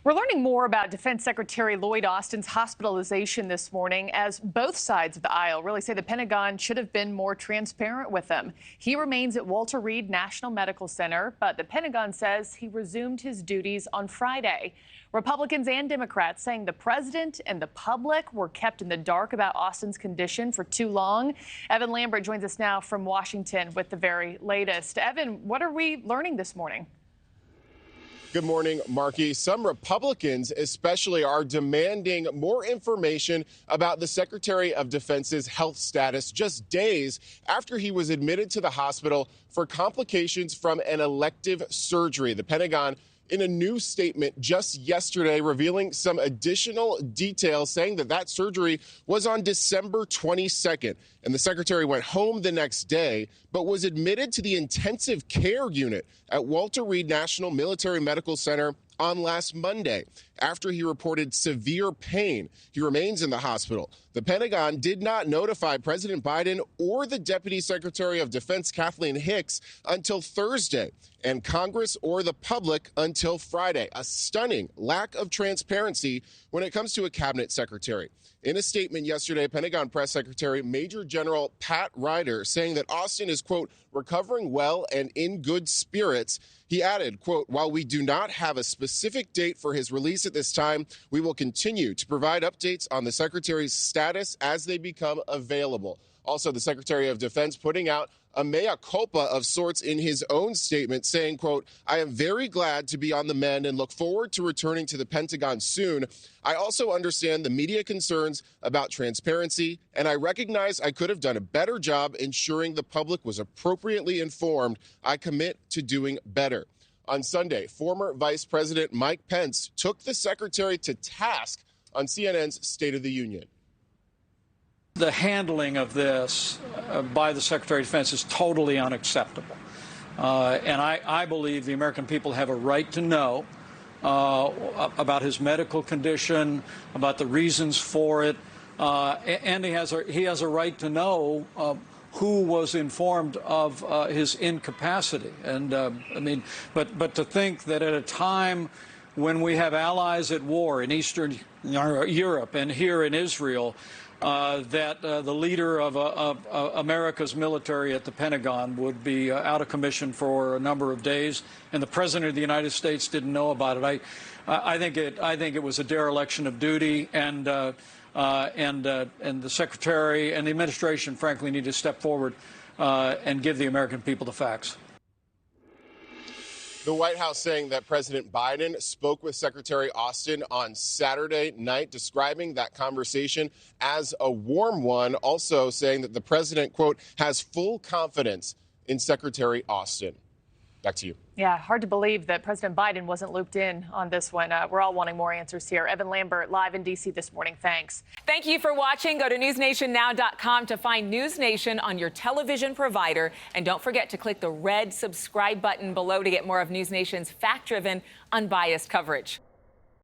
We're learning more about Defense Secretary Lloyd Austin's hospitalization this morning as both sides of the aisle really say the Pentagon should have been more transparent with him. He remains at Walter Reed National Medical Center, but the Pentagon says he resumed his duties on Friday. Republicans and Democrats saying the president and the public were kept in the dark about Austin's condition for too long. Evan Lambert joins us now from Washington with the very latest. Evan, what are we learning this morning? Good morning, Markie. Some Republicans especially are demanding more information about the Secretary of Defense's health status just days after he was admitted to the hospital for complications from an elective surgery. The Pentagon in a new statement just yesterday revealing some additional details saying that surgery was on December 22nd. And the secretary went home the next day, but was admitted to the intensive care unit at Walter Reed National Military Medical Center on last Monday after he reported severe pain. He remains in the hospital. The Pentagon did not notify President Biden or the Deputy Secretary of Defense Kathleen Hicks until Thursday, and Congress or the public until Friday. A stunning lack of transparency when it comes to a cabinet secretary. In a statement yesterday, Pentagon Press Secretary Major General Pat Ryder saying that Austin is, quote, recovering well and in good spirits. He added, quote, while we do not have a specific date for his release at this time, we will continue to provide updates on the secretary's status as they become available. Also, the Secretary of Defense putting out a mea culpa of sorts in his own statement, saying, quote, I am very glad to be on the mend and look forward to returning to the Pentagon soon. I also understand the media concerns about transparency, and I recognize I could have done a better job ensuring the public was appropriately informed. I commit to doing better. On Sunday, former Vice President Mike Pence took the secretary to task on CNN's State of the Union. The handling of this by the Secretary of Defense is totally unacceptable. And I believe the American people have a right to know about his medical condition, about the reasons for it, and he has a right to know who was informed of his incapacity. And I mean, but to think that at a time when we have allies at war in Eastern Europe and here in Israel, that the leader of America's military at the Pentagon would be out of commission for a number of days, and the President of the United States didn't know about it. I think it was a dereliction of duty, and the Secretary and the administration, frankly, need to step forward and give the American people the facts. The White House saying that President Biden spoke with Secretary Austin on Saturday night, describing that conversation as a warm one, also saying that the president, quote, has full confidence in Secretary Austin. Back to you. Yeah, hard to believe that President Biden wasn't looped in on this one. We're all wanting more answers here. Evan Lambert, live in D.C. this morning. Thanks. Thank you for watching. Go to newsnationnow.com to find NewsNation on your television provider. And don't forget to click the red subscribe button below to get more of NewsNation's fact-driven, unbiased coverage.